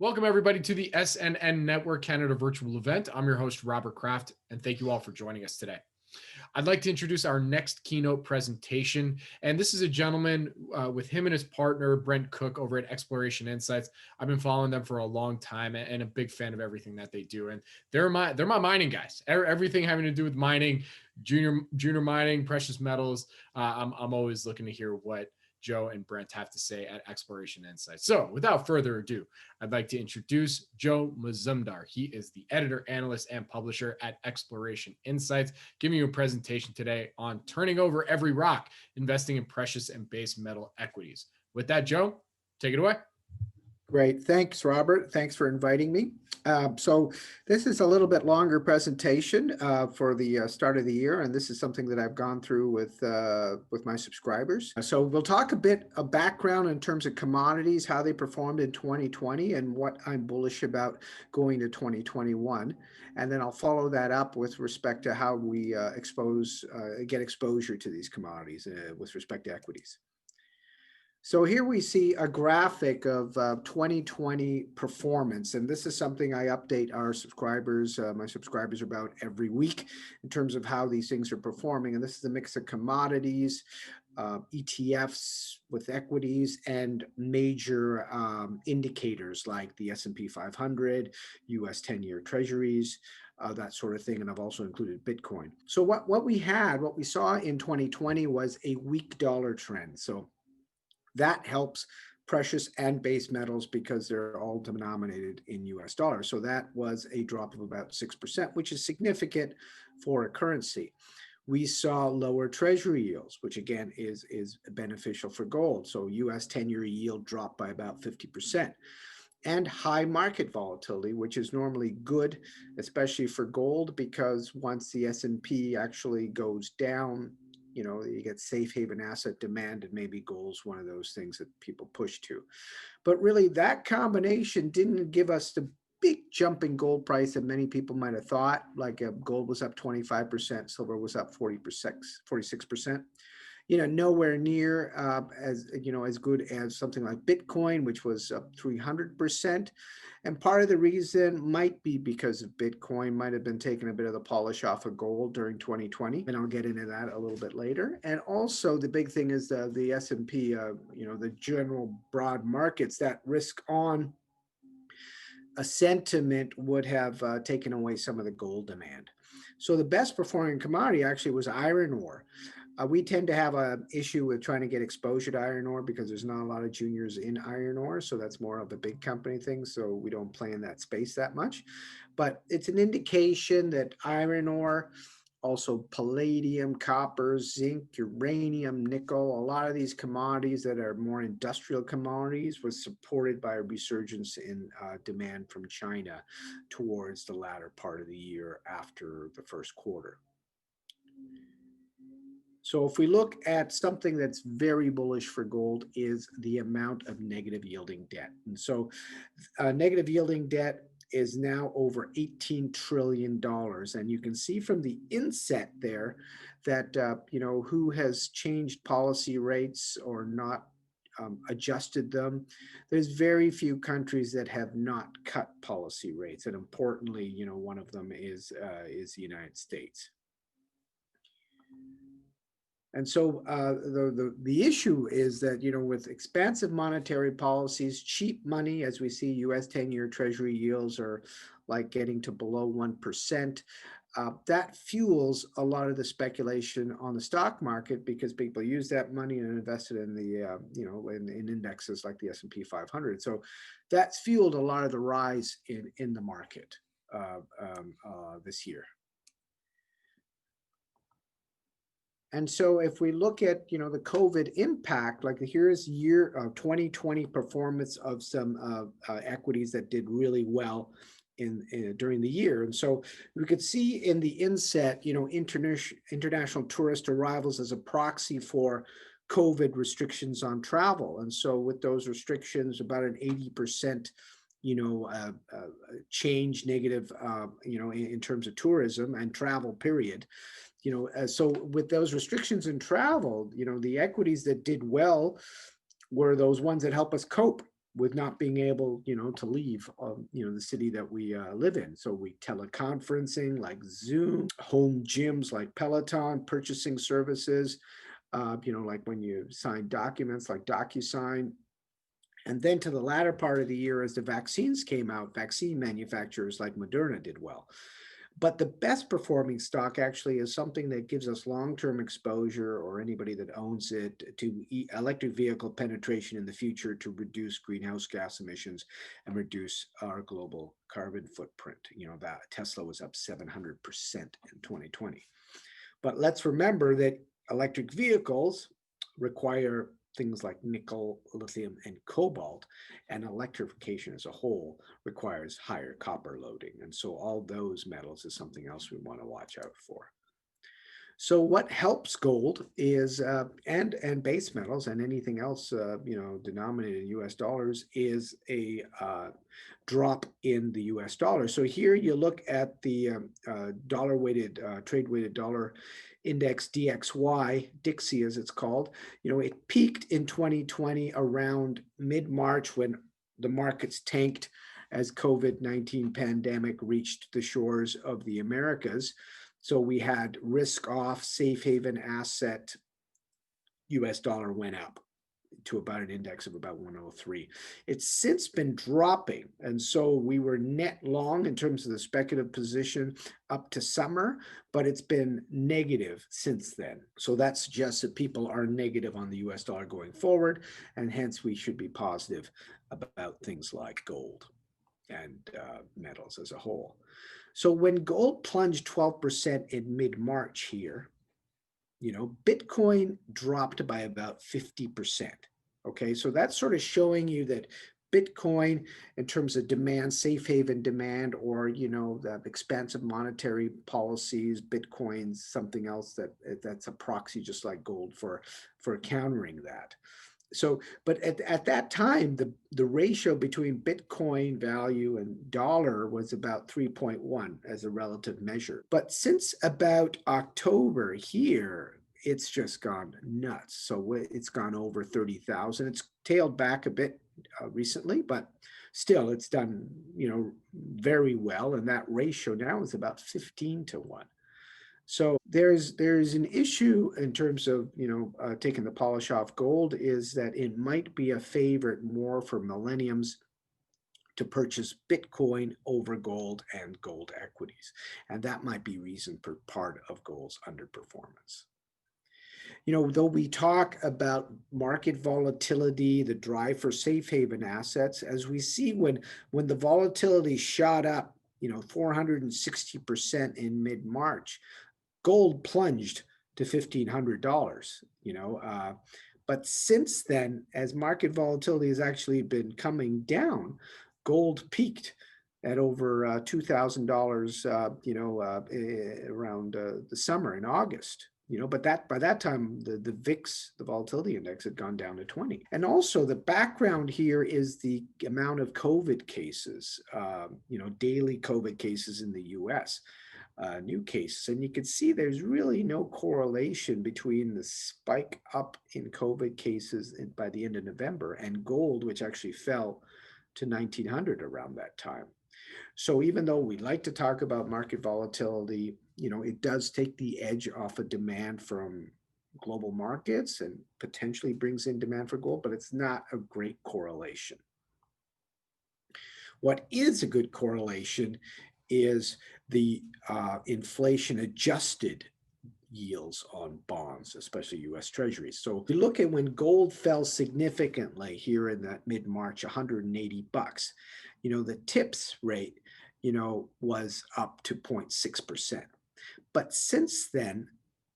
Welcome, everybody, to the SNN.Network Canada virtual event. I'm your host, Robert Kraft, and thank you all for joining us today. I'd like to introduce our next keynote presentation, and this is a gentleman with him and his partner, Brent Cook, over at Exploration Insights. I've been following them for a long time and a big fan of everything that they do, and they're my mining guys. Everything having to do with mining, junior mining, precious metals. I'm always looking to hear what Joe and Brent have to say at Exploration Insights. So without further ado, I'd like to introduce Joe Mazumdar. He is the editor, analyst, and publisher at Exploration Insights, giving you a presentation today on turning over every rock, investing in precious and base metal equities. With that, Joe, take it away. Great. Thanks, Robert. Thanks for inviting me. So this is a little bit longer presentation for the start of the year, and this is something that I've gone through with my subscribers. So we'll talk a bit of background in terms of commodities, how they performed in 2020, and what I'm bullish about going to 2021. And then I'll follow that up with respect to how we get exposure to these commodities with respect to equities. So here we see a graphic of 2020 performance, and this is something I update our subscribers, my subscribers, about every week in terms of how these things are performing. And this is a mix of commodities, ETFs with equities, and major indicators like the S&P 500, US 10-year treasuries, that sort of thing. And I've also included Bitcoin. So what we saw in 2020 was a weak dollar trend. So that helps precious and base metals because they're all denominated in US dollars. So that was a drop of about 6%, which is significant for a currency. We saw lower treasury yields, which again is beneficial for gold. So US 10-year yield dropped by about 50%. And high market volatility, which is normally good, especially for gold, because once the S&P actually goes down, you get safe haven asset demand, and maybe gold's one of those things that people push to. But really, that combination didn't give us the big jump in gold price that many people might have thought. Like gold was up 25%, silver was up 46%. Nowhere near as good as something like Bitcoin, which was up 300%. And part of the reason might be because of Bitcoin might have been taking a bit of the polish off of gold during 2020. And I'll get into that a little bit later. And also the big thing is the S&P, the general broad markets, that risk on a sentiment would have taken away some of the gold demand. So the best performing commodity actually was iron ore. We tend to have an issue with trying to get exposure to iron ore because there's not a lot of juniors in iron ore. So that's more of a big company thing. So we don't play in that space that much. But it's an indication that iron ore, also palladium, copper, zinc, uranium, nickel, a lot of these commodities that are more industrial commodities was supported by a resurgence in demand from China towards the latter part of the year after the first quarter. So if we look at something that's very bullish for gold is the amount of negative yielding debt. And so negative yielding debt is now over $18 trillion. And you can see from the inset there that, who has changed policy rates or not adjusted them. There's very few countries that have not cut policy rates. And importantly, one of them is the United States. And so the issue is that, with expansive monetary policies, cheap money, as we see US 10-year treasury yields are like getting to below 1%, that fuels a lot of the speculation on the stock market because people use that money and invest it in the, in indexes like the S&P 500. So that's fueled a lot of the rise in the market this year. And so if we look at, the COVID impact, like here's year 2020 performance of some equities that did really well during the year. And so we could see in the inset, international tourist arrivals as a proxy for COVID restrictions on travel. And so with those restrictions, about an 80% change negative, in terms of tourism and travel period. So with those restrictions in travel, the equities that did well were those ones that help us cope with not being able, to leave, the city that we live in. So we teleconferencing like Zoom, home gyms like Peloton, purchasing services, like when you sign documents like DocuSign. And then to the latter part of the year, as the vaccines came out, vaccine manufacturers like Moderna did well. But the best performing stock actually is something that gives us long-term exposure, or anybody that owns it, to electric vehicle penetration in the future to reduce greenhouse gas emissions and reduce our global carbon footprint. That Tesla was up 700% in 2020. But let's remember that electric vehicles require things like nickel, lithium, and cobalt, and electrification as a whole requires higher copper loading. And so all those metals is something else we want to watch out for. So what helps gold is, and base metals and anything else, denominated in US dollars, is a drop in the US dollar. So here you look at the dollar-weighted, trade-weighted dollar index, DXY, Dixie as it's called. It peaked in 2020 around mid-March when the markets tanked as COVID-19 pandemic reached the shores of the Americas. So we had risk off, safe haven asset, US dollar went up to about an index of about 103. It's since been dropping. And so we were net long in terms of the speculative position up to summer, but it's been negative since then. So that suggests that people are negative on the US dollar going forward, and hence we should be positive about things like gold and metals as a whole. So when gold plunged 12% in mid-March here, Bitcoin dropped by about 50%. Okay, so that's sort of showing you that Bitcoin, in terms of demand, safe haven demand, or the expansive monetary policies, Bitcoin's something else that's a proxy, just like gold, for countering that. So, but at that time, the ratio between Bitcoin value and dollar was about 3.1 as a relative measure. But since about October here, it's just gone nuts. So it's gone over 30,000. It's tailed back a bit recently, but still it's done, very well. And that ratio now is about 15-1. So there's an issue in terms of, taking the polish off gold, is that it might be a favorite more for millenniums to purchase Bitcoin over gold and gold equities. And that might be reason for part of gold's underperformance. Though we talk about market volatility, the drive for safe haven assets, as we see when the volatility shot up, 460% in mid-March, gold plunged to $1,500, but since then, as market volatility has actually been coming down, gold peaked at over $2,000, around the summer in August. But by that time, the VIX, the volatility index, had gone down to 20. And also the background here is the amount of COVID cases, daily COVID cases in the US. New cases. And you can see there's really no correlation between the spike up in COVID cases by the end of November and gold, which actually fell to 1900 around that time. So even though we like to talk about market volatility, it does take the edge off of demand from global markets and potentially brings in demand for gold, but it's not a great correlation. What is a good correlation is the inflation adjusted yields on bonds, especially US Treasuries. So if you look at when gold fell significantly here in that mid-March, 180 bucks, the TIPS rate, was up to 0.6%. But since then,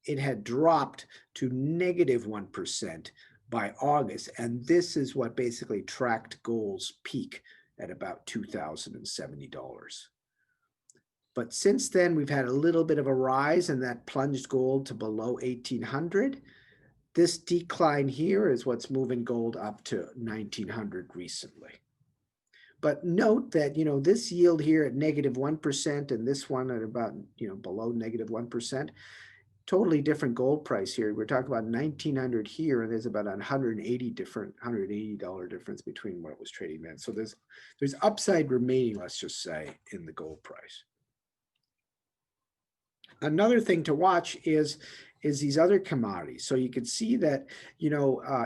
it had dropped to -1% by August. And this is what basically tracked gold's peak at about $2,070. But since then, we've had a little bit of a rise, and that plunged gold to below 1,800. This decline here is what's moving gold up to 1,900 recently. But note that, this yield here at -1% and this one at about, below -1%, totally different gold price here. We're talking about 1900 here, and there's about $180 difference between what it was trading then. So there's upside remaining, let's just say, in the gold price. Another thing to watch is these other commodities. So you can see that,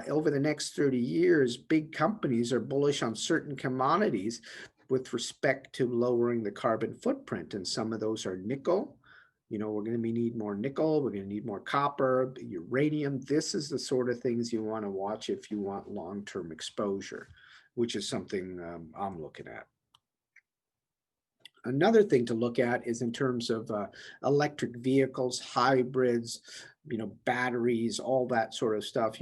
over the next 30 years, big companies are bullish on certain commodities with respect to lowering the carbon footprint. And some of those are nickel. We're going to need more nickel. We're going to need more copper, uranium. This is the sort of things you want to watch if you want long-term exposure, which is something I'm looking at. Another thing to look at is in terms of electric vehicles, hybrids, batteries, all that sort of stuff.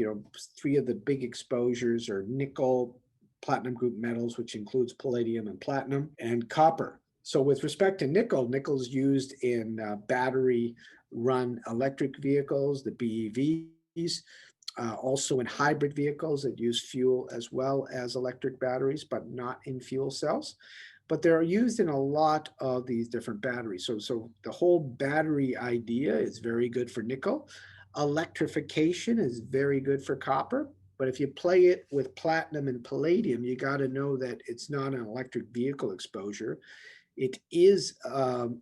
Three of the big exposures are nickel, platinum group metals, which includes palladium and platinum, and copper. So with respect to nickel, nickel is used in battery-run electric vehicles, the BEVs, also in hybrid vehicles that use fuel as well as electric batteries, but not in fuel cells. But they're used in a lot of these different batteries. So the whole battery idea is very good for nickel. Electrification is very good for copper. But if you play it with platinum and palladium, you got to know that it's not an electric vehicle exposure. It is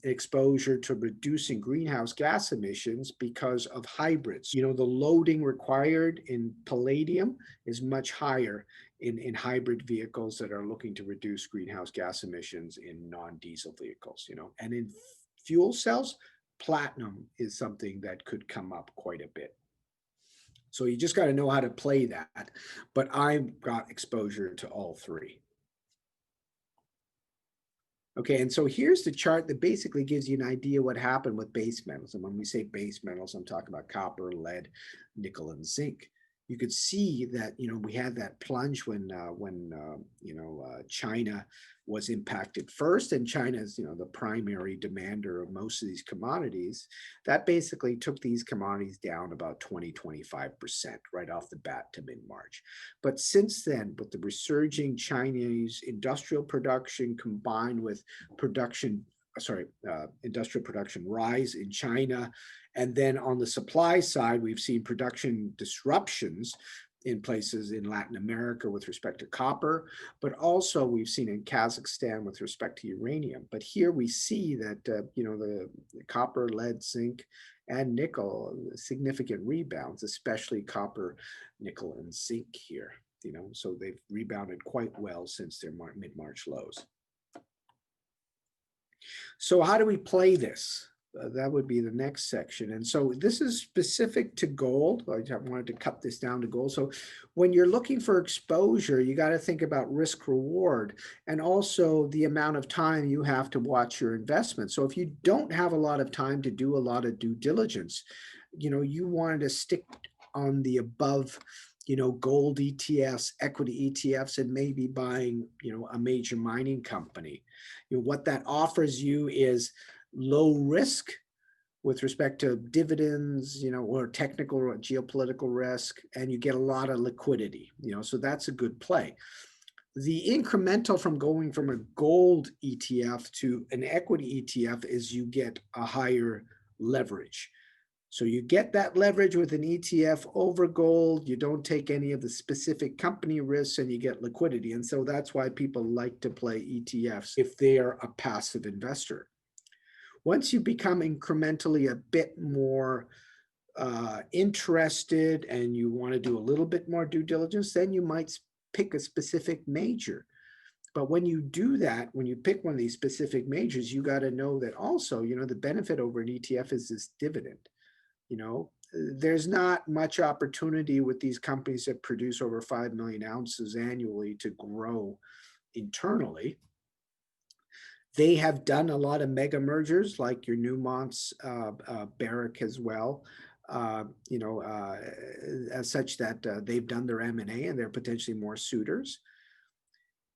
exposure to reducing greenhouse gas emissions because of hybrids. The loading required in palladium is much higher in hybrid vehicles that are looking to reduce greenhouse gas emissions in non-diesel vehicles, And in fuel cells, platinum is something that could come up quite a bit. So you just got to know how to play that. But I've got exposure to all three. Okay, and so here's the chart that basically gives you an idea what happened with base metals. And when we say base metals, I'm talking about copper, lead, nickel, and zinc. You could see that, we had that plunge when China was impacted first, and China is, the primary demander of most of these commodities. That basically took these commodities down about 20-25% right off the bat to mid-March. But since then, with the resurging Chinese industrial production combined with industrial production rise in China, and then on the supply side, we've seen production disruptions in places in Latin America with respect to copper, but also we've seen in Kazakhstan with respect to uranium. But here we see that, the copper, lead, zinc, and nickel, significant rebounds, especially copper, nickel, and zinc here. So they've rebounded quite well since their mid-March lows. So how do we play this? That would be the next section. And so this is specific to gold. I wanted to cut this down to gold. So when you're looking for exposure, you got to think about risk reward and also the amount of time you have to watch your investment. So if you don't have a lot of time to do a lot of due diligence, you wanted to stick on the above, gold ETFs, equity ETFs, and maybe buying, a major mining company. What that offers you is low risk with respect to dividends, or technical or geopolitical risk, and you get a lot of liquidity, so that's a good play. The incremental from going from a gold ETF to an equity ETF is you get a higher leverage. So you get that leverage with an ETF over gold, you don't take any of the specific company risks, and you get liquidity. And so that's why people like to play ETFs if they are a passive investor. Once you become incrementally a bit more interested and you want to do a little bit more due diligence, then you might pick a specific major. But when you do that, when you pick one of these specific majors, you got to know that also, the benefit over an ETF is this dividend. There's not much opportunity with these companies that produce over 5 million ounces annually to grow internally. They have done a lot of mega mergers like your Newmont's, Barrick as well, as such that they've done their M&A and they're potentially more suitors.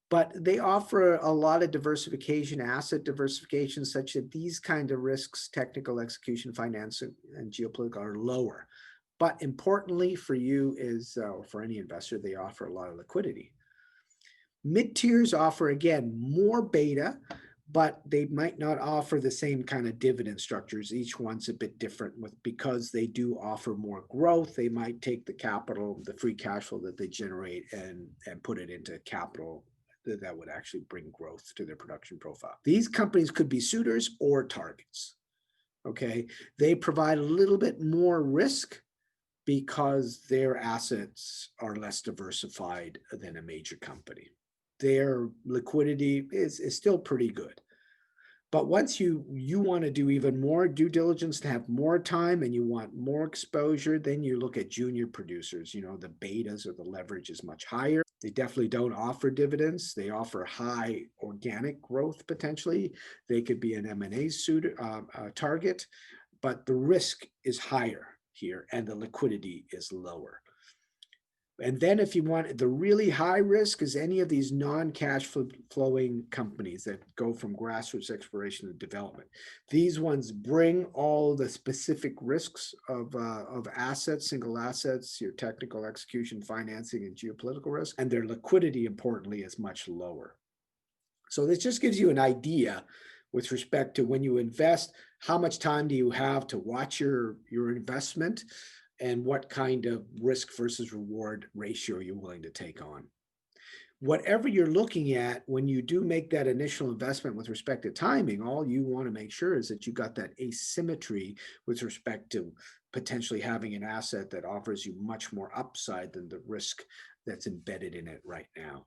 But they offer a lot of diversification, asset diversification, such that these kind of risks, technical execution, finance, and geopolitical, are lower. But importantly for you is, or for any investor, they offer a lot of liquidity. Mid-tiers offer, again, more beta, but they might not offer the same kind of dividend structures. Each one's a bit different because they do offer more growth. They might take the capital, the free cash flow that they generate and put it into capital that would actually bring growth to their production profile. These companies could be suitors or targets. Okay, they provide a little bit more risk because their assets are less diversified than a major company. Their liquidity is still pretty good. But once you want to do even more due diligence to have more time and you want more exposure, then you look at junior producers. You know, the betas or the leverage is much higher. They definitely don't offer dividends. They offer high organic growth potentially. They could be an M&A target, but the risk is higher here and the liquidity is lower. And then if you want the really high risk is any of these non-cash flowing companies that go from grassroots exploration to development. These ones bring all the specific risks of assets, single assets, your technical execution, financing, and geopolitical risk, and their liquidity, importantly, is much lower. So this just gives you an idea with respect to when you invest, how much time do you have to watch your investment, and what kind of risk versus reward ratio you're willing to take on. Whatever you're looking at, when you do make that initial investment with respect to timing, all you want to make sure is that you got that asymmetry with respect to potentially having an asset that offers you much more upside than the risk that's embedded in it right now.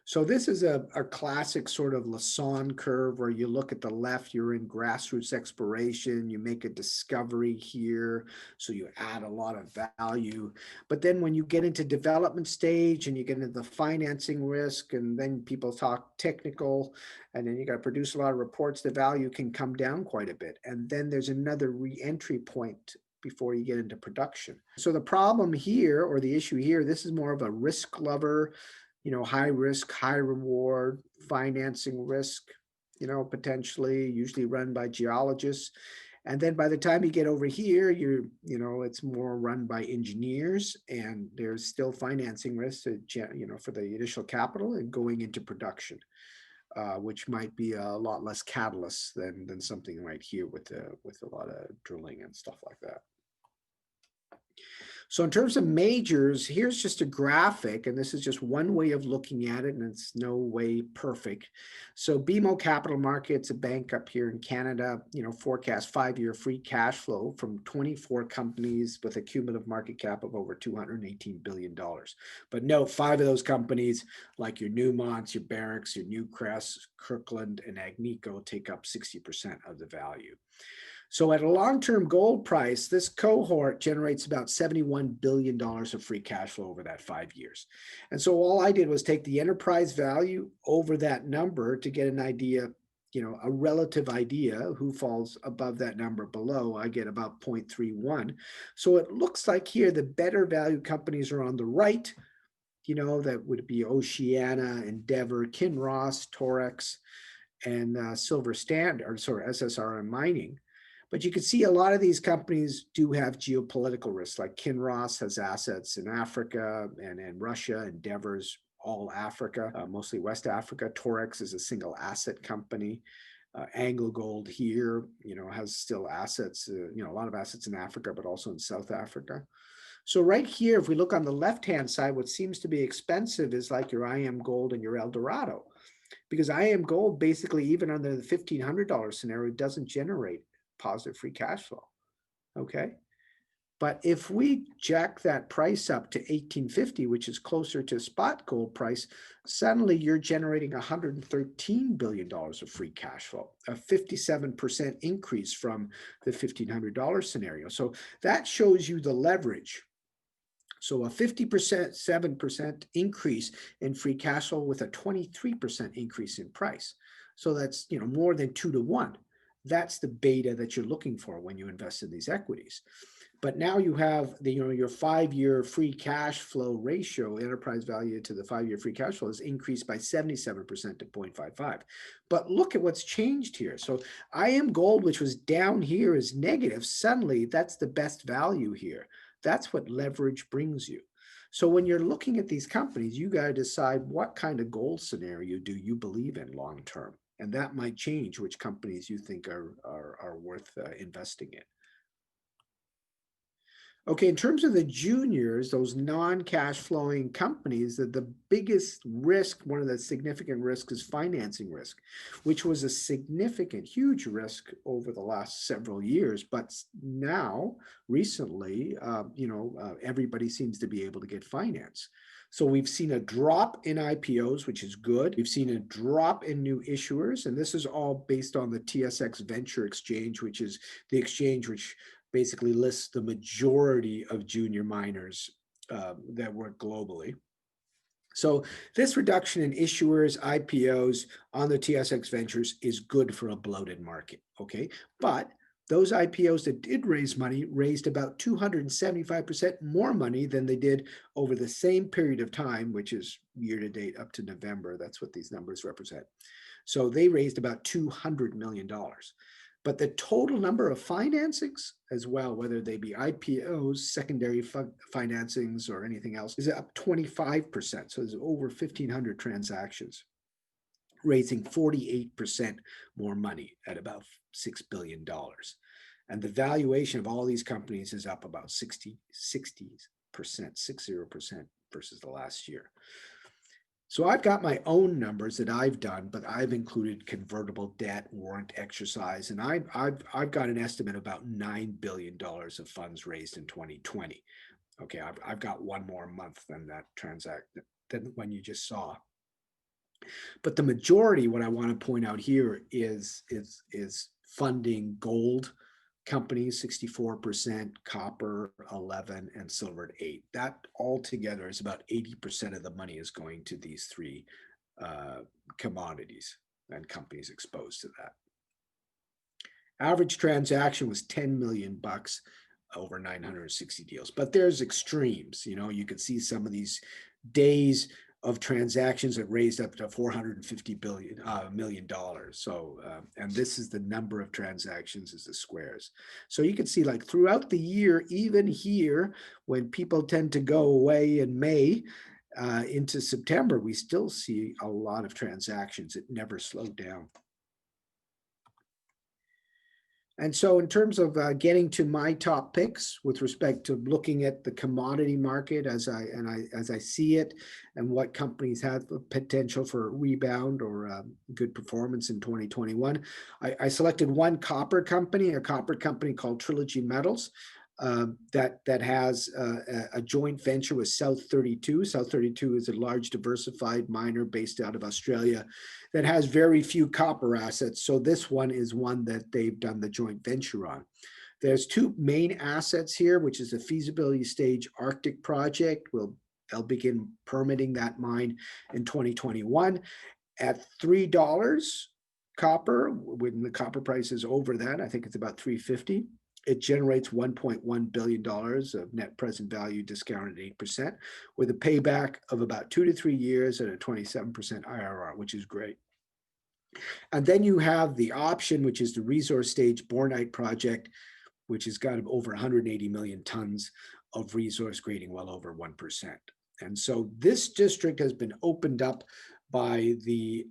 So this is a classic sort of Lassonde curve where you look at the left, you're in grassroots exploration, you make a discovery here, so you add a lot of value. But then when you get into development stage and you get into the financing risk, and then people talk technical, and then you got to produce a lot of reports, the value can come down quite a bit. And then there's another re-entry point before you get into production. So the problem here, or the issue here, this is more of a risk lover, you know, high risk, high reward, financing risk, you know, potentially usually run by geologists. And then by the time you get over here, you know, it's more run by engineers, and there's still financing risk, you know, for the initial capital and going into production, which might be a lot less catalyst than something right here with a lot of drilling and stuff like that. So in terms of majors, here's just a graphic, and this is just one way of looking at it, and it's no way perfect. So BMO Capital Markets, a bank up here in Canada, you know, forecast 5-year free cash flow from 24 companies with a cumulative market cap of over $218 billion. But note, 5 of those companies, like your Newmonts, your Barricks, your Newcrest, Kirkland, and Agnico, take up 60% of the value. So at a long-term gold price, this cohort generates about $71 billion of free cash flow over that 5 years. And so all I did was take the enterprise value over that number to get an idea, you know, a relative idea who falls above that number below. I get about 0.31. So it looks like here the better value companies are on the right. You know, that would be Oceana, Endeavor, Kinross, Torex, and Silver Standard, SSRM Mining. But you can see a lot of these companies do have geopolitical risks, like Kinross has assets in Africa and Russia, Endeavor's all Africa, mostly West Africa. Torex is a single asset company. AngloGold here, you know, has still assets, you know, a lot of assets in Africa, but also in South Africa. So right here, if we look on the left-hand side, what seems to be expensive is like your IAMGOLD and your Eldorado, because IAMGOLD basically, even under the $1,500 scenario, doesn't generate positive free cash flow. Okay. But if we jack that price up to 1850, which is closer to spot gold price, suddenly you're generating $113 billion of free cash flow, a 57% increase from the $1,500 scenario. So that shows you the leverage. So a 7% increase in free cash flow with a 23% increase in price. So that's, you know, more than 2 to 1. That's the beta that you're looking for when you invest in these equities. But now you have the, you know, your 5-year free cash flow ratio, enterprise value to the 5-year free cash flow, is increased by 77% to 0.55. But look at what's changed here. So IAMGOLD, which was down here, is negative. Suddenly, that's the best value here. That's what leverage brings you. So when you're looking at these companies, you got to decide what kind of gold scenario do you believe in long term, and that might change which companies you think are worth investing in. Okay, in terms of the juniors, those non-cash flowing companies, the biggest risk, one of the significant risks is financing risk, which was a significant, huge risk over the last several years. But now, recently, everybody seems to be able to get finance. So we've seen a drop in IPOs, which is good. We've seen a drop in new issuers, and this is all based on the TSX Venture Exchange, which is the exchange which basically lists the majority of junior miners that work globally. So this reduction in issuers, IPOs on the TSX Ventures is good for a bloated market, okay? But those IPOs that did raise money raised about 275% more money than they did over the same period of time, which is year to date up to November. That's what these numbers represent. So they raised about $200 million. But the total number of financings as well, whether they be IPOs, secondary financings, or anything else, is up 25%. So there's over 1,500 transactions, raising 48% more money at about $6 billion. And the valuation of all these companies is up about 60% versus the last year. So I've got my own numbers that I've done, but I've included convertible debt, warrant exercise, and I've got an estimate of about $9 billion of funds raised in 2020. Okay, I've got one more month than that than when you just saw. But the majority, what I want to point out here is funding gold companies, 64%, copper 11%, and silver 8%. That altogether is about 80% of the money is going to these three commodities and companies exposed to that. Average transaction was $10 million over 960 deals, but there's extremes. You could see some of these days of transactions that raised up to $450 million. So, and this is the number of transactions is the squares. So you can see like throughout the year, even here, when people tend to go away in May into September, we still see a lot of transactions. It never slowed down. And so in terms of getting to my top picks with respect to looking at the commodity market as I see it, and what companies have the potential for a rebound or good performance in 2021, I selected one copper company called Trilogy Metals. That has a joint venture with South32. South32 is a large diversified miner based out of Australia that has very few copper assets. So this one is one that they've done the joint venture on. There's two main assets here, which is a feasibility stage Arctic project. They'll begin permitting that mine in 2021 at $3 copper. When the copper price is over that, I think it's about $3.50. It generates $1.1 billion of net present value discounted 8%, with a payback of about 2 to 3 years at a 27% IRR, which is great. And then you have the option, which is the resource stage Bornite project, which has got over 180 million tons of resource grading, well over 1%. And so this district has been opened up by the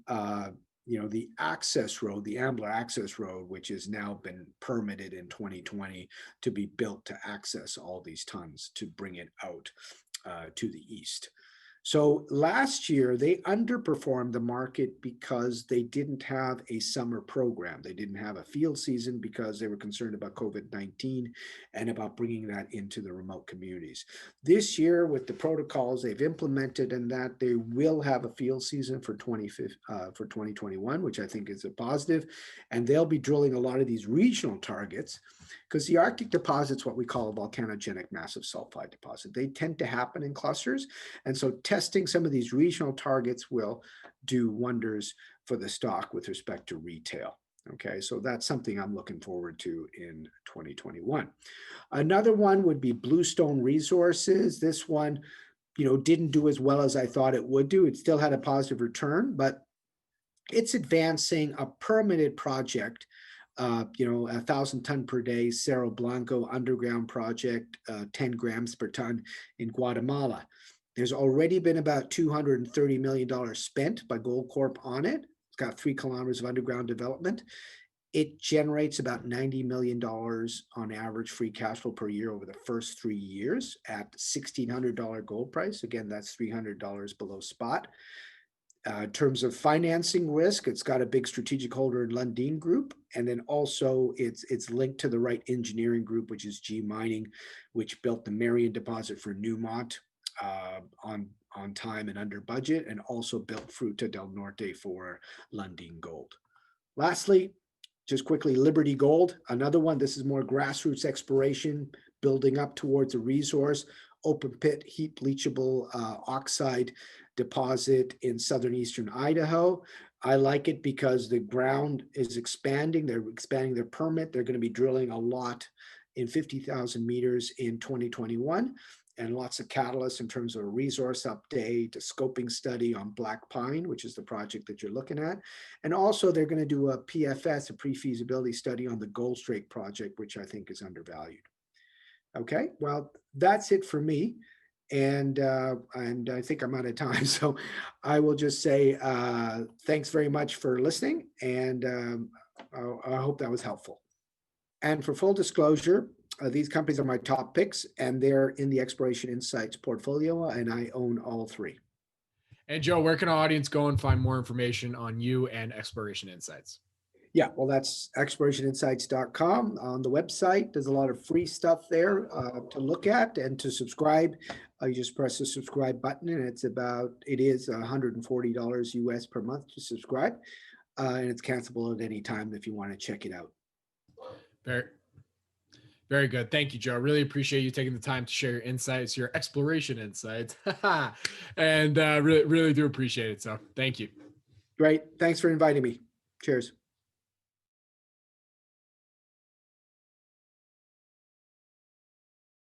access road, the Ambler access road, which has now been permitted in 2020 to be built to access all these tons to bring it out to the east. So last year, they underperformed the market because they didn't have a summer program. They didn't have a field season because they were concerned about COVID-19 and about bringing that into the remote communities. This year, with the protocols they've implemented and that, they will have a field season for 2021, which I think is a positive. And they'll be drilling a lot of these regional targets because the Arctic deposit's what we call a volcanogenic massive sulfide deposit. They tend to happen in clusters. And so testing some of these regional targets will do wonders for the stock with respect to retail. Okay, so that's something I'm looking forward to in 2021. Another one would be Bluestone Resources. This one, didn't do as well as I thought it would do. It still had a positive return, but it's advancing a permitted project 1,000 ton per day Cerro Blanco underground project, 10 grams per ton in Guatemala. There's already been about $230 million spent by Goldcorp on it. It's got 3 kilometers of underground development. It generates about $90 million on average free cash flow per year over the first 3 years at $1,600 gold price. Again, that's $300 below spot. In terms of financing risk, it's got a big strategic holder in Lundin Group, and then also it's linked to the right engineering group, which is G Mining, which built the Marion deposit for Newmont on time and under budget, and also built Fruta del Norte for Lundin Gold. Lastly, just quickly, Liberty Gold, another one. This is more grassroots exploration, building up towards a resource, open pit, heap leachable oxide deposit in southern eastern Idaho. I like it because the ground is expanding. They're expanding their permit. They're going to be drilling a lot in 50,000 meters in 2021, and lots of catalysts in terms of a resource update, a scoping study on Black Pine, which is the project that you're looking at. And also they're going to do a PFS, a pre-feasibility study on the Goldstrike project, which I think is undervalued. Okay, well, that's it for me. And I think I'm out of time. So I will just say thanks very much for listening. And I hope that was helpful. And for full disclosure, these companies are my top picks, and they're in the Exploration Insights portfolio, and I own all 3. And Joe, where can our audience go and find more information on you and Exploration Insights? Yeah, well, that's explorationinsights.com on the website. There's a lot of free stuff there to look at and to subscribe. You just press the subscribe button, and it is $140 US per month to subscribe. And it's cancelable at any time if you want to check it out. Very good. Thank you, Joe. Really appreciate you taking the time to share your insights, your exploration insights, and really do appreciate it. So thank you. Great. Thanks for inviting me. Cheers.